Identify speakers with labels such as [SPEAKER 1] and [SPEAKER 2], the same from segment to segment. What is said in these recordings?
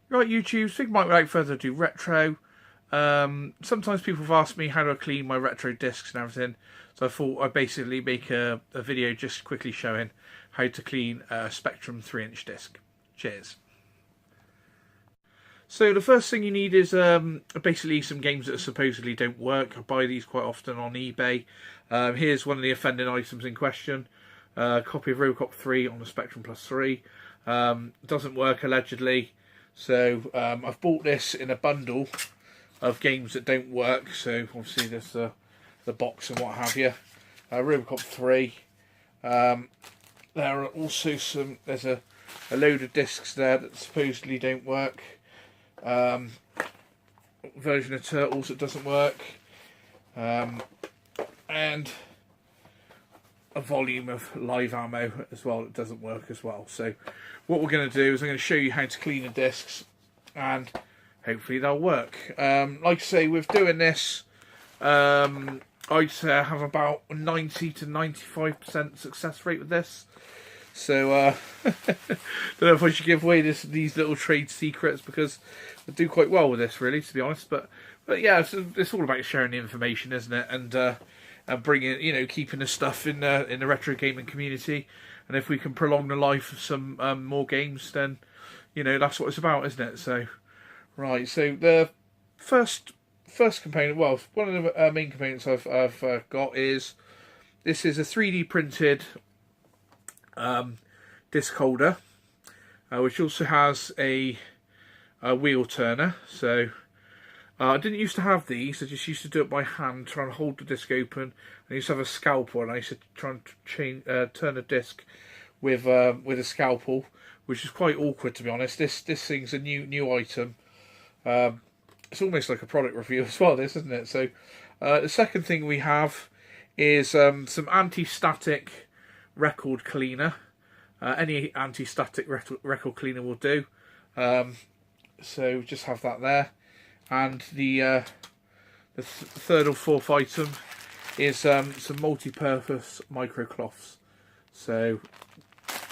[SPEAKER 1] Right, YouTube, so without further ado, retro. Sometimes people have asked me how do I clean my retro discs and everything, so I thought I'd basically make a video just quickly showing how to clean a Spectrum 3-inch disc. Cheers. So the first thing you need is basically some games that supposedly don't work. I buy these quite often on eBay. Here's one of the offending items in question. A copy of Robocop 3 on the Spectrum Plus 3. Doesn't work allegedly. So I've bought this in a bundle of games that don't work. So obviously there's the box and what have you. Robocop 3. There are also there's a load of discs there that supposedly don't work. Version of Turtles that doesn't work. And a volume of live ammo as well that doesn't work as well. So what we're going to do is I'm going to show you how to clean the discs and hopefully they'll work. Like I say, with doing this, I'd say I have about 90 to 95% success rate with this. So don't know if I should give away these little trade secrets, because I do quite well with this, really, to be honest. But yeah, it's all about sharing the information, isn't it? And bringing, keeping the stuff in the retro gaming community. And if we can prolong the life of some more games, then that's what it's about, isn't it? So right, so the first component, well, one of the main components I've got is this is a 3D printed disc holder, which also has a wheel turner. So I didn't used to have these. I just used to do it by hand, trying to hold the disc open. I used to have a scalpel, and I used to try and turn a disc with a scalpel, which is quite awkward, to be honest. This thing's a new item. It's almost like a product review as well, this, isn't it? So the second thing we have is some anti-static record cleaner. Any anti-static record cleaner will do. So just have that there. And the third or fourth item is some multi-purpose microcloths. So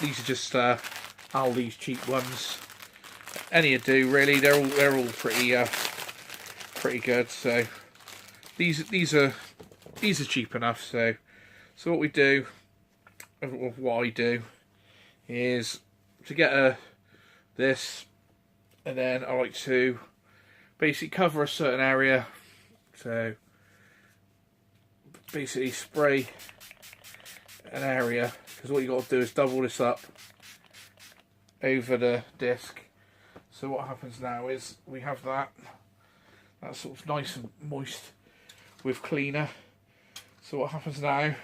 [SPEAKER 1] these are just Aldi's cheap ones. Any do really. They're all pretty good. So these are cheap enough. So what we do, or what I do, is to get this, and then I like to basically cover a certain area. So basically spray an area, because what you got to do is double this up over the disc. So what happens now is we have that's sort of nice and moist with cleaner. So what happens now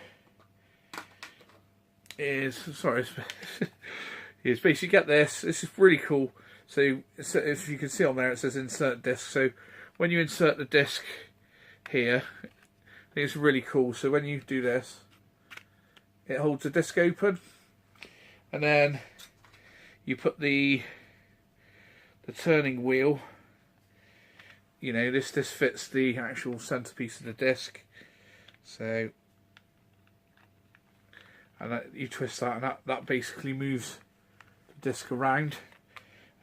[SPEAKER 1] is, is basically get this. This is really cool. So if you can see on there, it says insert disc. So when you insert the disc here, I think it's really cool. So when you do this, it holds the disc open, and then you put the turning wheel. This fits the actual centerpiece of the disc. So, and you twist that, and that basically moves the disc around.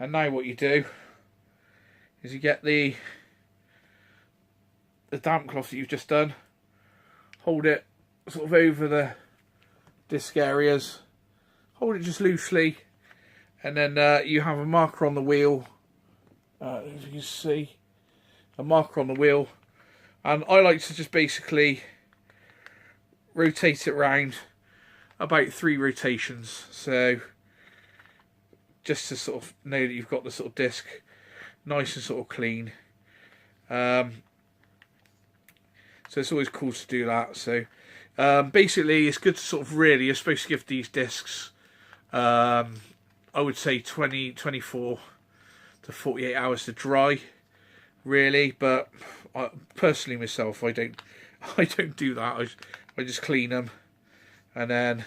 [SPEAKER 1] And now what you do is you get the damp cloth that you've just done, hold it sort of over the disc areas, hold it just loosely, and then you have a marker on the wheel, as you can see, a marker on the wheel, and I like to just basically rotate it round about 3 rotations. So just to sort of know that you've got the sort of disc nice and sort of clean. So it's always cool to do that. So basically it's good to sort of you're supposed to give these discs I would say 24 to 48 hours to dry, really. But personally myself, I don't do that. I just clean them, and then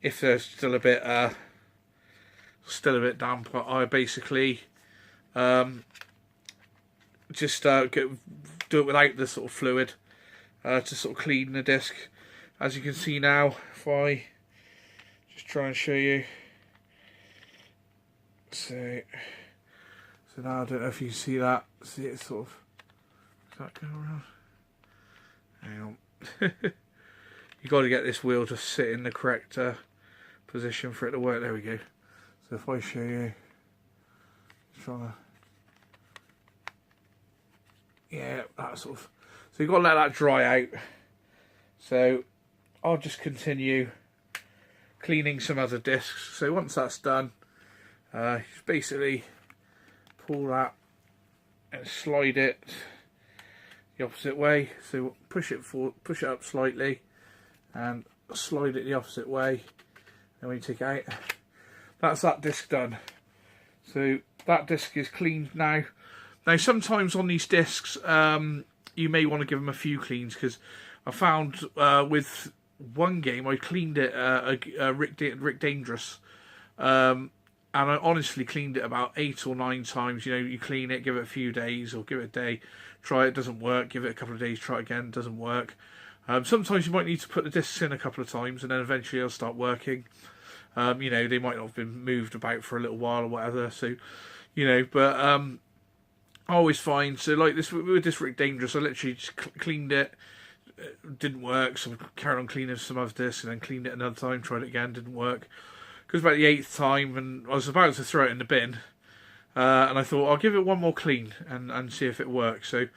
[SPEAKER 1] if they're still a bit damp, I basically just do it without the sort of fluid to sort of clean the disc. As you can see now, if I just try and show you, so So now I don't know if you see that. See it sort of. Does that go around? Hang on. You got to get this wheel to sit in the correct position for it to work. There we go. So if I show you, trying to, yeah, that sort of. So you've got to let that dry out. So I'll just continue cleaning some other discs. So once that's done, just basically pull that and slide it the opposite way. So push it up slightly, and slide it the opposite way. And when you take it out, that's that disc done. So that disc is cleaned now. Now sometimes on these discs, you may want to give them a few cleans, because I found with one game I cleaned it, Rick Dangerous, and I honestly cleaned it about 8 or 9 times. You know, you clean it, give it a few days, or give it a day, try it, doesn't work, give it a couple of days, try it again, doesn't work. Sometimes you might need to put the discs in a couple of times, and then eventually they'll start working. You know, they might not have been moved about for a little while or whatever, so, you know, but I always find, so like this, with this Rick Dangerous, I literally just cleaned it, didn't work, so I carried on cleaning some other discs, and then cleaned it another time, tried it again, didn't work. Because about the 8th time, and I was about to throw it in the bin, and I thought, I'll give it one more clean, and see if it works. So,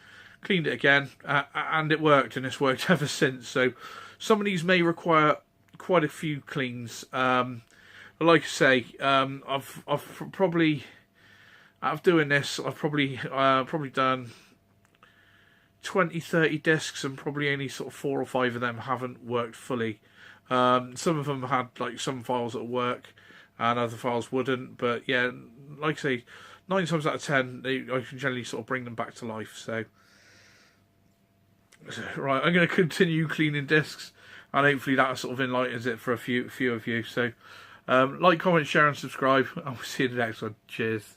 [SPEAKER 1] cleaned it again, and it worked, and it's worked ever since. So, some of these may require quite a few cleans. But like I say, I've probably, out of doing this, I've probably done 20-30 discs, and probably only sort of 4 or 5 of them haven't worked fully. Some of them had like some files that work, and other files wouldn't. But yeah, like I say, 9 times out of 10, I can generally sort of bring them back to life. So right, I'm going to continue cleaning discs, and hopefully that sort of enlightens it for a few of you. So like, comment, share, and subscribe. I'll see you in the next one. Cheers.